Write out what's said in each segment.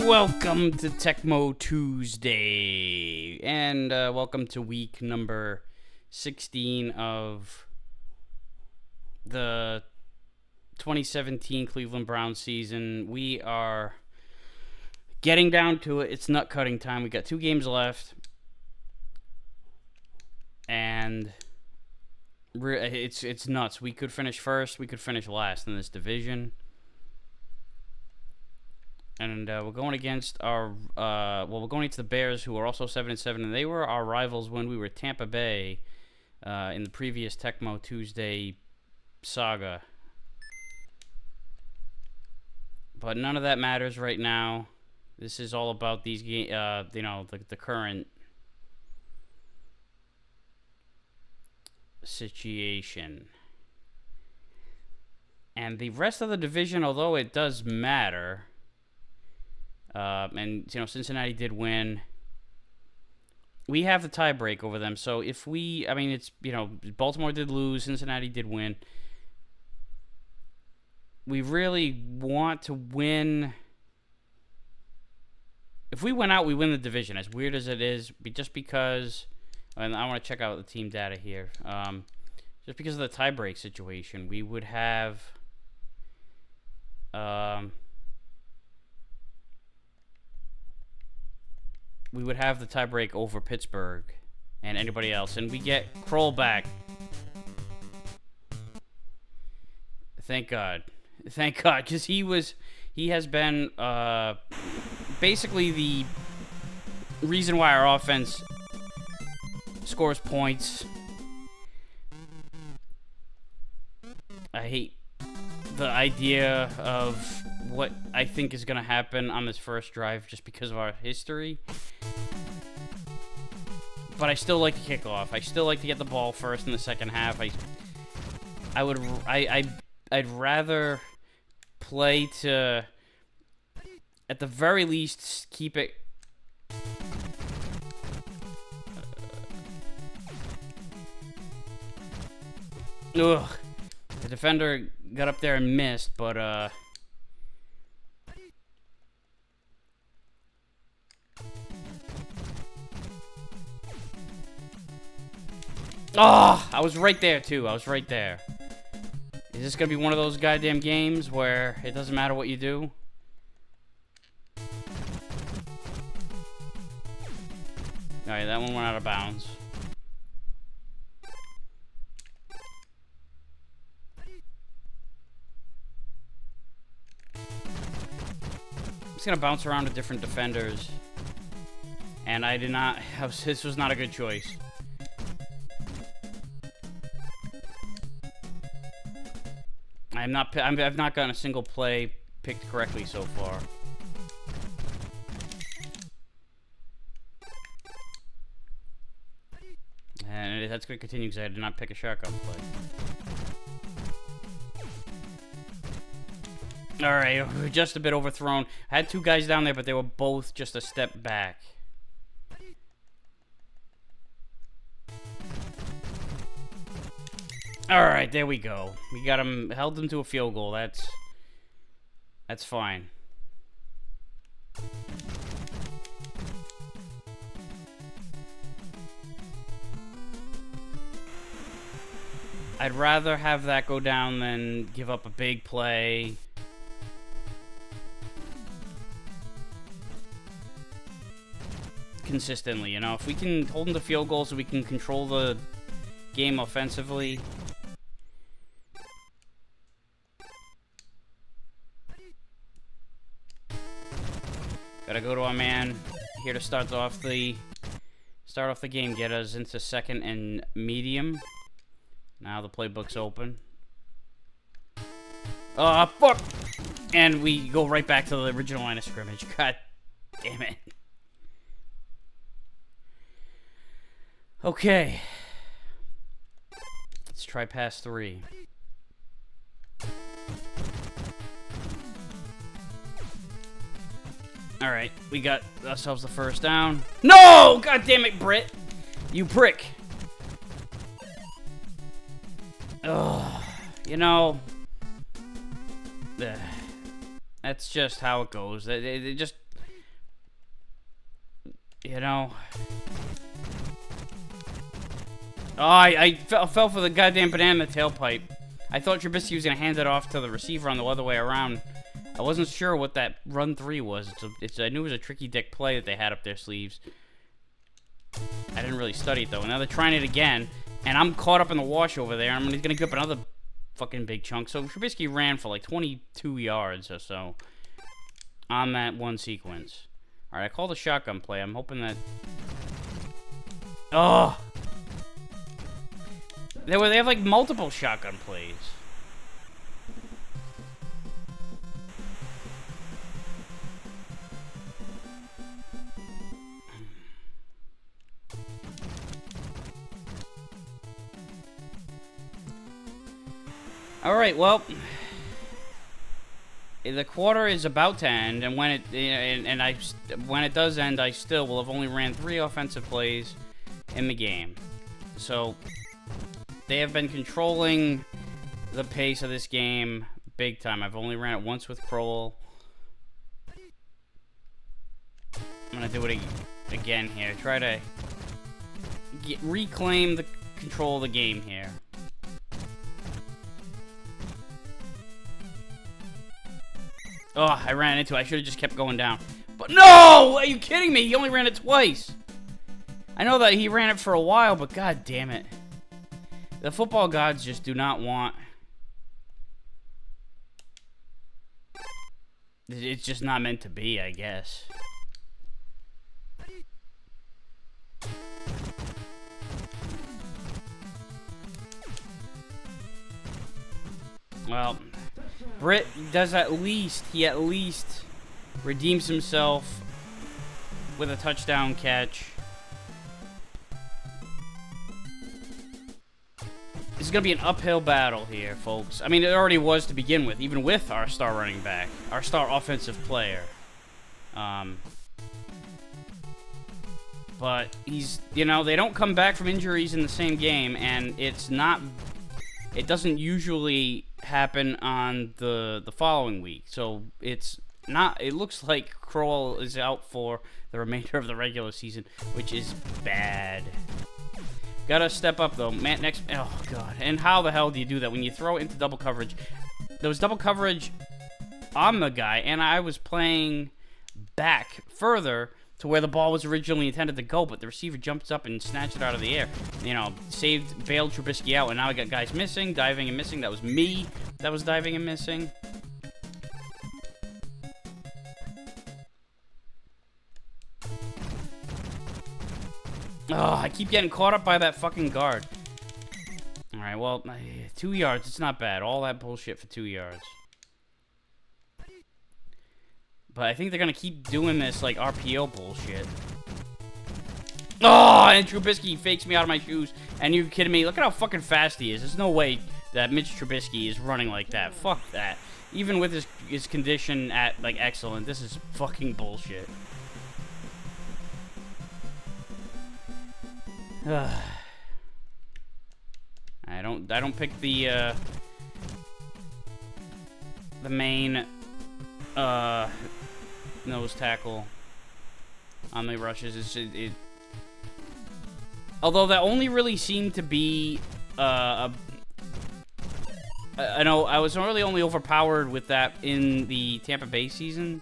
Welcome to Tecmo Tuesday, and welcome to week number 16 of the 2017 Cleveland Browns season. We are getting down to it. It's nut cutting time. We got 2 games left, and it's nuts. We could finish first. We could finish last in this division. And we're going against we're going against the Bears, who are also 7-7, and they were our rivals when we were Tampa Bay in the previous Tecmo Tuesday saga. But none of that matters right now. This is all about these the current situation. And the rest of the division, although it does matter. And Cincinnati did win. We have the tie break over them. So if Baltimore did lose, Cincinnati did win. We really want to win. If we win out, we win the division. As weird as it is, just because, and I want to check out the team data here. Just because of the tie break situation, we would have. We would have the tiebreak over Pittsburgh and anybody else, and we get Kroll back. Thank God, because he has been basically the reason why our offense scores points. I hate the idea of what I think is going to happen on this first drive just because of our history. But I still like to kick off. I still like to get the ball first in the second half. I'd rather play to, at the very least, keep it. Ugh. The defender got up there and missed, but oh, I was right there too. I was right there. Is this gonna be one of those goddamn games where it doesn't matter what you do? Alright, that one went out of bounds. It's gonna bounce around to different defenders, and I did not. This was not a good choice. I've not gotten a single play picked correctly so far. And that's going to continue because I did not pick a shotgun play. Alright, just a bit overthrown. I had 2 guys down there, but they were both just a step back. Alright, there we go. We got him, held them to a field goal. That's fine. I'd rather have that go down than give up a big play. Consistently, if we can hold them to field goals so we can control the game offensively. Gotta go to our man here to start off the game, get us into second and medium. Now the playbook's open. Fuck! And we go right back to the original line of scrimmage. God damn it. Okay. Let's try pass 3. Alright, we got ourselves the first down. No! God damn it, Britt! You prick! Ugh. That's just how it goes. They just You know. Oh, I fell for the goddamn banana in the tailpipe. I thought Trubisky was going to hand it off to the receiver on the other way around. I wasn't sure what that run 3 was. I knew it was a tricky dick play that they had up their sleeves. I didn't really study it, though. Now they're trying it again, and I'm caught up in the wash over there. I'm going to give up another fucking big chunk. So Trubisky ran for like 22 yards or so on that one sequence. All right, I called a shotgun play. I'm hoping that... Oh! They have like multiple shotgun plays. All right, well, the quarter is about to end, and when it does end, I still will have only ran 3 offensive plays in the game. So they have been controlling the pace of this game big time. I've only ran it once with Crowell. I'm gonna do it again here. Try to reclaim the control of the game here. Oh, I ran into it. I should have just kept going down. But no! Are you kidding me? He only ran it twice. I know that he ran it for a while, but god damn it. The football gods just do not want... It's just not meant to be, I guess. Well, Britt does he at least redeems himself with a touchdown catch. This is going to be an uphill battle here, folks. I mean, it already was to begin with, even with our star running back, our star offensive player. But he's, you know, they don't come back from injuries in the same game, and it doesn't usually happen on the following week. So it looks like Crowell is out for the remainder of the regular season, which is bad. Gotta step up, though. Man, oh, God. And how the hell do you do that when you throw it into double coverage? There was double coverage on the guy, and I was playing back further to where the ball was originally intended to go, but the receiver jumps up and snatched it out of the air. You know, bailed Trubisky out, and now I got guys missing, diving and missing. That was me that was diving and missing. Oh, I keep getting caught up by that fucking guard. Alright, well, 2 yards. It's not bad. All that bullshit for 2 yards. But I think they're going to keep doing this, like, RPO bullshit. Oh, and Trubisky fakes me out of my shoes. And you're kidding me? Look at how fucking fast he is. There's no way that Mitch Trubisky is running like that. Fuck that. Even with his condition at, like, excellent, this is fucking bullshit. I don't pick the main nose tackle on the rushes. Although that only really seemed to be I know I was really only overpowered with that in the Tampa Bay season,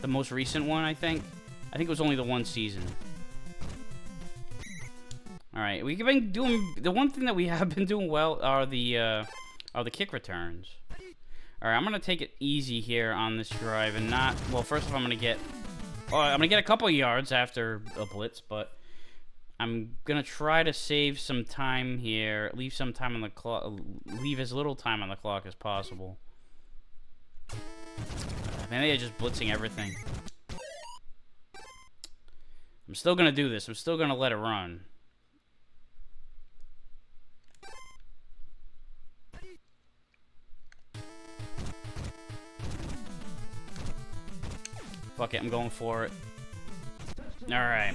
the most recent one. I think it was only the one season. All right, we've been doing the one thing that we have been doing well are the kick returns. All right, I'm gonna take it easy here on this drive and not. Well, first of all, I'm gonna get a couple of yards after a blitz, but I'm gonna try to save some time here, leave some time on the clock, leave as little time on the clock as possible. Man, they are just blitzing everything. I'm still gonna do this. I'm still gonna let it run. Fuck it, I'm going for it. Alright.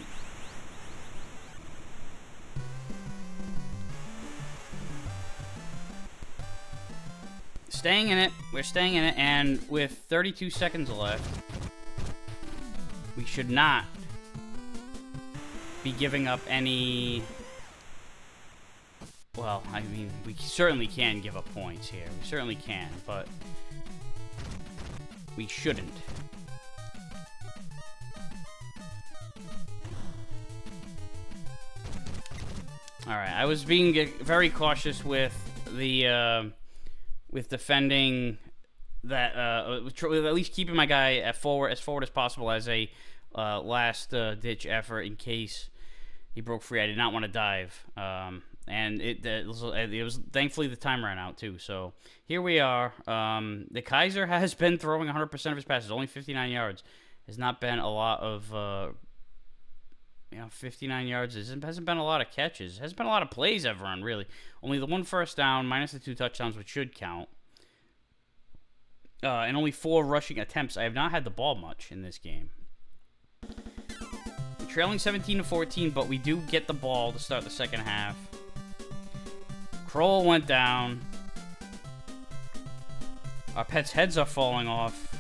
Staying in it. We're staying in it, and with 32 seconds left, we should not be giving up any... Well, I mean, we certainly can give up points here. We certainly can, but we shouldn't. All right, I was being very cautious with the with defending that, at least keeping my guy as forward as possible as a last ditch effort in case he broke free. I did not want to dive. And it was thankfully the time ran out too. So here we are. The Kaiser has been throwing 100% of his passes, only 59 yards. Has not been a lot of 59 yards. Hasn't been a lot of catches. Hasn't been a lot of plays ever run, really. Only the 1 first down, minus the 2 touchdowns, which should count. And only 4 rushing attempts. I have not had the ball much in this game. We're trailing 17-14, but we do get the ball to start the second half. Kroll went down. Our pets' heads are falling off.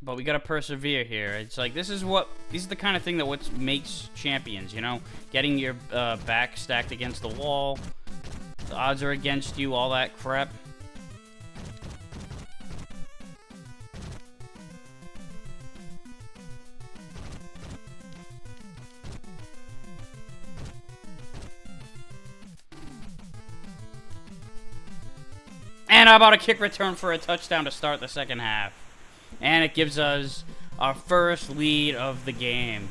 But we gotta persevere here. It's like, this is the kind of thing that what makes champions, you know? Getting your back stacked against the wall. The odds are against you, all that crap. And how about a kick return for a touchdown to start the second half? And it gives us our first lead of the game.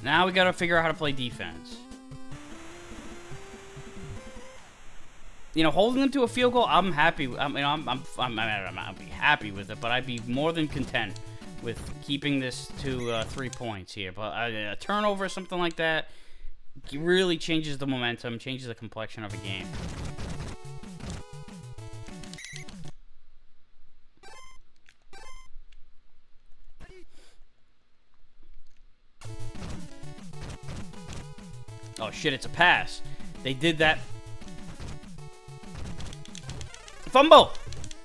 Now we gotta figure out how to play defense. You know, holding them to a field goal, I'm happy. I'll be happy with it, but I'd be more than content with keeping this to 3 points here. But a turnover or something like that really changes the momentum, changes the complexion of a game. Oh shit, it's a pass. They did that. Fumble!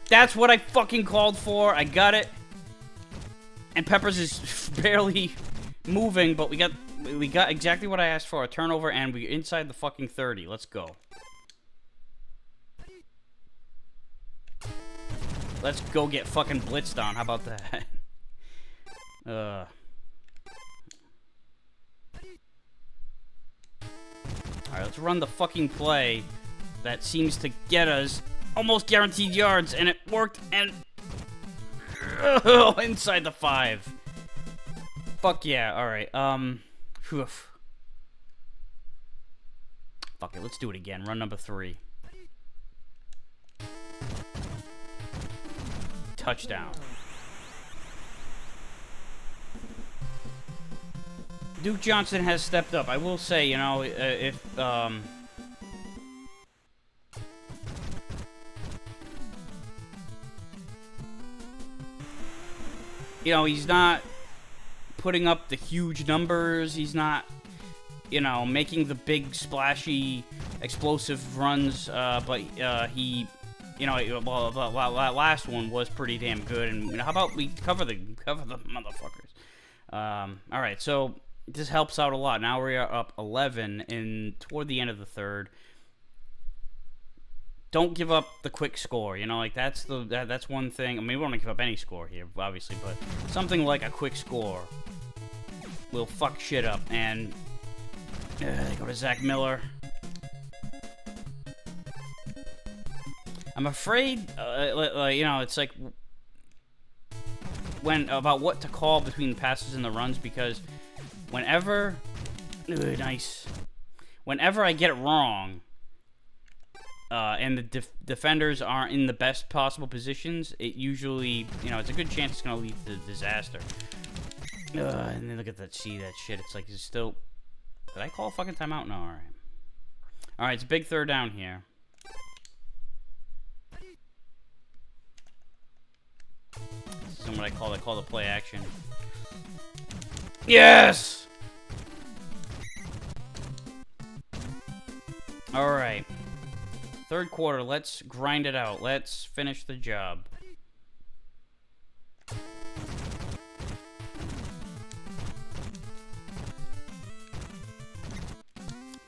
That's what I fucking called for. I got it. And Peppers is barely moving, but we got exactly what I asked for. A turnover, and we're inside the fucking 30. Let's go. Let's go get fucking blitzed on. How about that? Alright, let's run the fucking play that seems to get us almost guaranteed yards, and it worked, and inside the 5. Fuck yeah, alright, Fuck it, let's do it again. Run number 3. Touchdown. Duke Johnson has stepped up. I will say, you know, if you know, he's not putting up the huge numbers. He's not, you know, making the big splashy explosive runs, but he, you know, well, the last one was pretty damn good. And you know, how about we cover the motherfuckers? All right, so this helps out a lot. Now we are up 11 toward the end of the third. Don't give up the quick score. You know, like that's one thing. I mean, we don't want to give up any score here, obviously, but something like a quick score will fuck shit up. And they go to Zach Miller. I'm afraid, you know, it's like about what to call between the passes and the runs, because whenever I get it wrong, and the defenders aren't in the best possible positions, it usually, you know, it's a good chance it's gonna lead to disaster. And then look at that, see that shit. It's like, it's still. Did I call a fucking timeout? No, alright. Alright, it's a big third down here. This is what I call the play action. Yes! Alright. Third quarter, let's grind it out. Let's finish the job.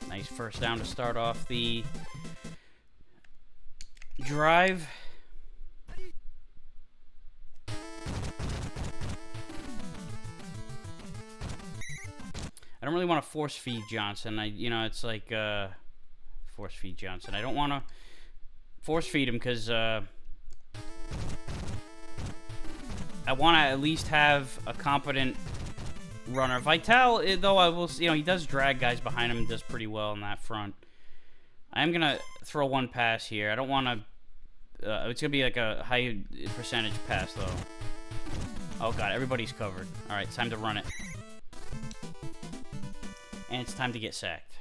Nice first down to start off the drive. I don't really want to force feed Johnson. It's like force feed Johnson. I don't want to force feed him because I want to at least have a competent runner. Vital, though, I will, he does drag guys behind him and does pretty well on that front. I'm gonna throw one pass here. I don't want to. It's gonna be like a high percentage pass though. Oh god, everybody's covered. All right, it's time to run it. And it's time to get sacked.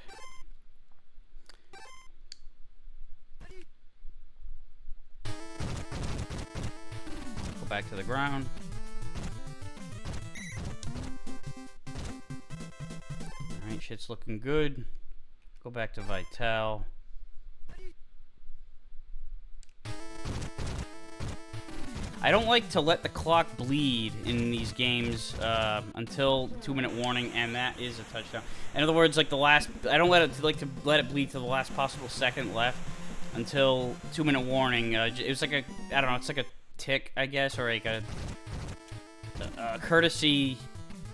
Go back to the ground. Alright, shit's looking good. Go back to Vital. I don't like to let the clock bleed in these games until 2-minute warning, and that is a touchdown. In other words, like I don't let it bleed to the last possible second left until 2-minute warning. It was like I don't know, it's like a tick, I guess, or like a courtesy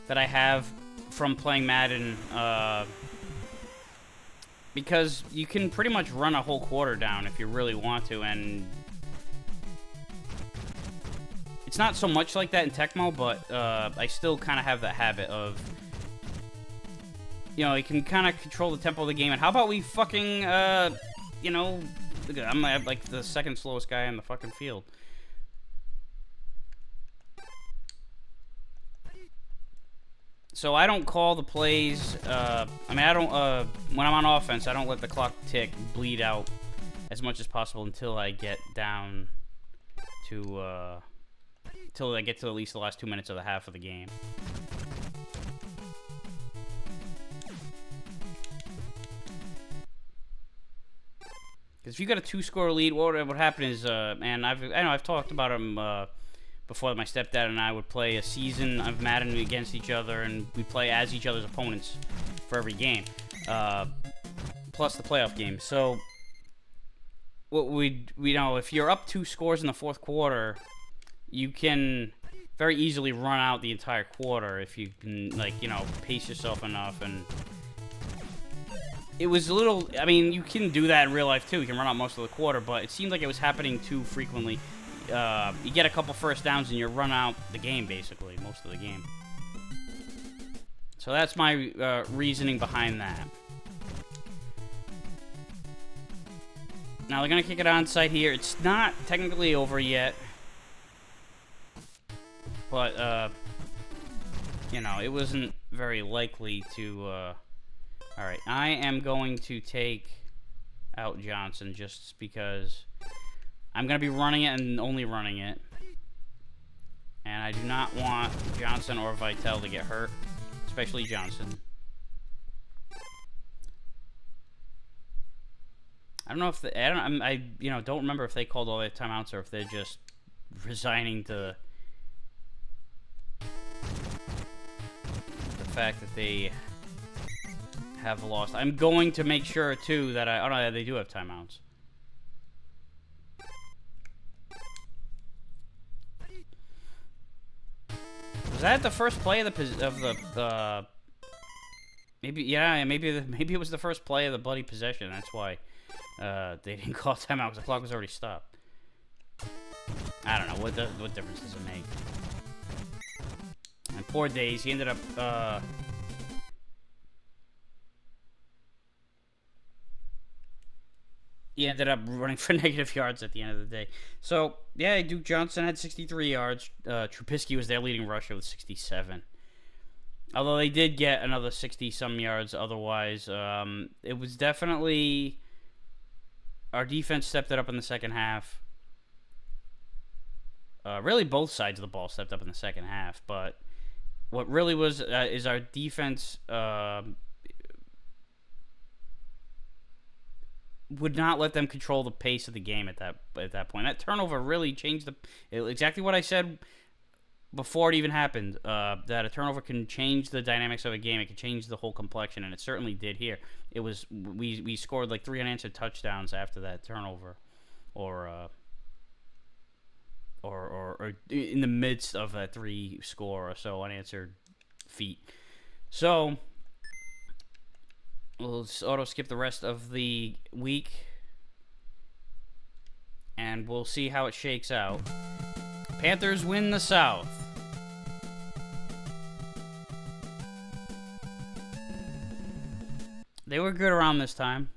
that I have from playing Madden, because you can pretty much run a whole quarter down if you really want to, and it's not so much like that in Tecmo, but I still kind of have that habit of, you can kind of control the tempo of the game. And how about we fucking, I'm like the second slowest guy on the fucking field. So I don't call the plays, when I'm on offense, I don't let the clock bleed out as much as possible until I get down to, until I get to at least the last 2 minutes of the half of the game. Because if you got a 2-score lead, what would happen is, man, I know I've talked about them before. My stepdad and I would play a season of Madden against each other, and we play as each other's opponents for every game, plus the playoff game. So, if you're up 2 scores in the fourth quarter, you can very easily run out the entire quarter if you can, pace yourself enough. And it was a little, you can do that in real life too. You can run out most of the quarter, but it seemed like it was happening too frequently. You get a couple first downs and you run out the game, basically, most of the game. So that's my reasoning behind that. Now they're going to kick it onside here. It's not technically over yet. But, it wasn't very likely to, Alright, I am going to take out Johnson just because I'm going to be running it and only running it. And I do not want Johnson or Vital to get hurt, especially Johnson. I don't know if I don't remember if they called all their timeouts or if they're just resigning to the fact that they have lost. I'm going to make sure too that oh no, they do have timeouts. Was that the first play of the maybe it was the first play of the bloody possession. That's why they didn't call timeout because the clock was already stopped. I don't know what difference does it make. And poor Days, he ended up running for negative yards at the end of the day. So, yeah, Duke Johnson had 63 yards. Trubisky was their leading rusher with 67. Although they did get another 60-some yards otherwise. It was definitely... Our defense stepped it up in the second half. Really, both sides of the ball stepped up in the second half. But what really was is our defense... would not let them control the pace of the game at that point. That turnover really changed exactly what I said before it even happened. That a turnover can change the dynamics of a game. It can change the whole complexion, and it certainly did here. It was we scored like 3 unanswered touchdowns after that turnover, or in the midst of a 3-score or so unanswered feat. So we'll auto skip the rest of the week, and we'll see how it shakes out. Panthers win the South. They were good around this time.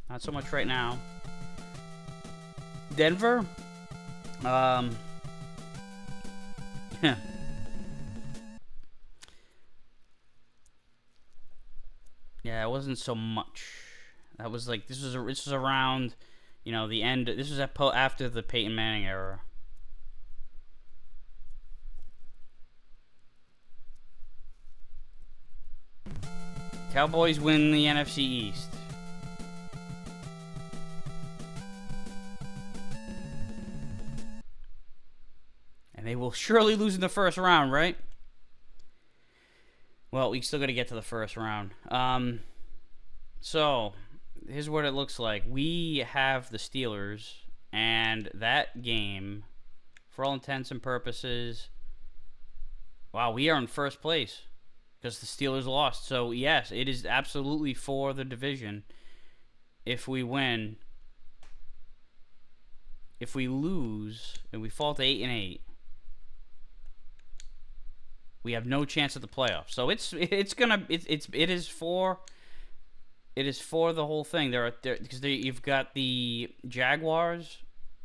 Not so much right now. Denver, yeah, it wasn't so much. That was like this was around, the end. This was after the Peyton Manning era. Cowboys win the NFC East. And they will surely lose in the first round, right? Well, we still got to get to the first round. So, here's what it looks like. We have the Steelers, and that game, for all intents and purposes, wow, we are in first place because the Steelers lost. So, yes, it is absolutely for the division. If we win, if we lose, and we fall to 8-8, we have no chance at the playoffs. So it is for the whole thing. You've got the Jaguars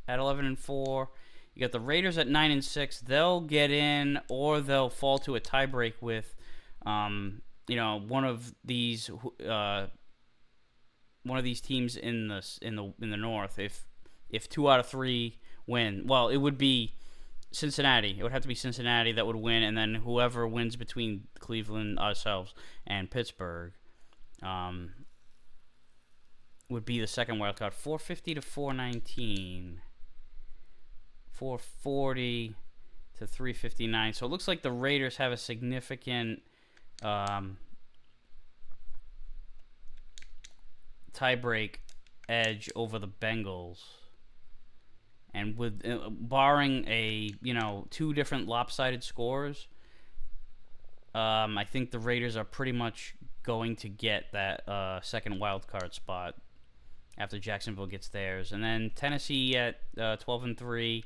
at 11-4. You got the Raiders at 9-6. They'll get in, or they'll fall to a tiebreak with, one of these teams in the North. If 2 out of 3 win, well, it would be Cincinnati. It would have to be Cincinnati that would win, and then whoever wins between Cleveland, ourselves, and Pittsburgh would be the second wild card. 450 to 419. 440 to 359. So it looks like the Raiders have a significant tiebreak edge over the Bengals. And with barring 2 different lopsided scores, I think the Raiders are pretty much going to get that second wild card spot after Jacksonville gets theirs. And then Tennessee at 12-3.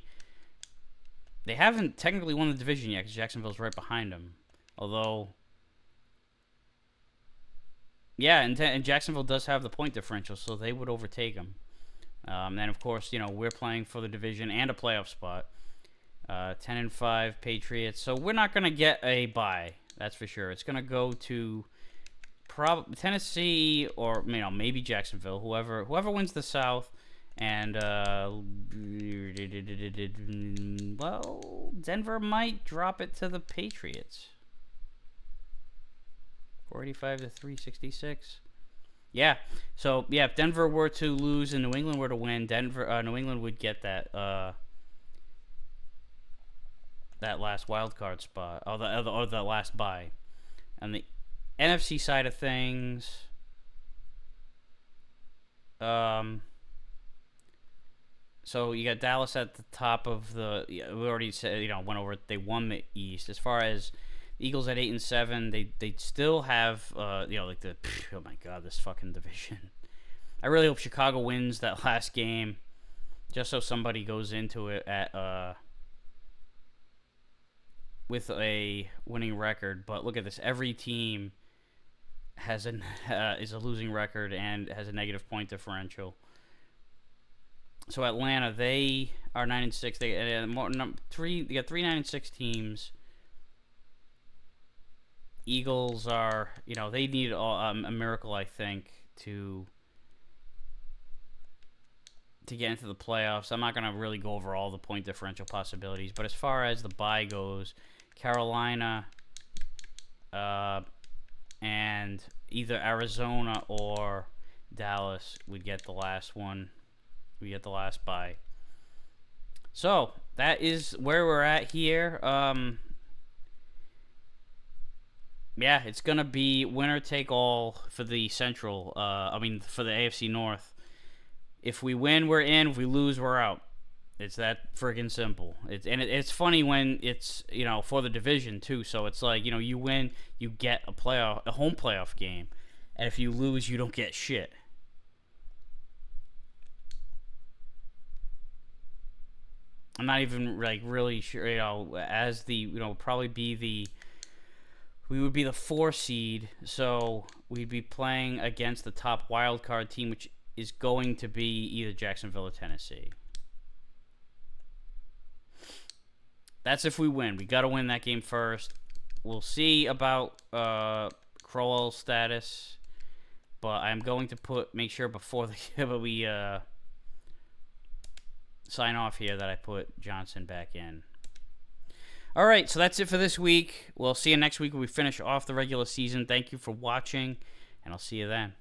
They haven't technically won the division yet because Jacksonville's right behind them. Although, yeah, and Jacksonville does have the point differential, so they would overtake them. Then, of course, we're playing for the division and a playoff spot. 10-5 Patriots. So we're not going to get a bye. That's for sure. It's going to go to Tennessee or maybe Jacksonville. Whoever wins the South. And, well, Denver might drop it to the Patriots. 485 to 366. Yeah. So yeah, if Denver were to lose and New England were to win, New England would get that last wild card spot, or the last bye. On the NFC side of things, so you got Dallas at the top of the. We already said went over. They won the East. As far as Eagles at 8-7, they still have oh my god, this fucking division. I really hope Chicago wins that last game, just so somebody goes into it at with a winning record. But look at this, every team has is a losing record and has a negative point differential. So Atlanta, they are 9-6. They got 3 9-6 teams. Eagles are, they need a miracle, I think, to get into the playoffs. I'm not going to really go over all the point differential possibilities, but as far as the bye goes, Carolina and either Arizona or Dallas would get the last one. We get the last bye. So that is where we're at here. Yeah, it's gonna be winner take all for the Central. For the AFC North. If we win, we're in. If we lose, we're out. It's that friggin' simple. It's funny when it's for the division too. So it's like you win, you get a home playoff game, and if you lose, you don't get shit. I'm not even like really sure. As the probably be the we would be the 4 seed, so we'd be playing against the top wild card team, which is going to be either Jacksonville or Tennessee. That's if we win. We got to win that game first. We'll see about Crowell's status, but I'm going to make sure before we sign off here that I put Johnson back in. All right, so that's it for this week. We'll see you next week when we finish off the regular season. Thank you for watching, and I'll see you then.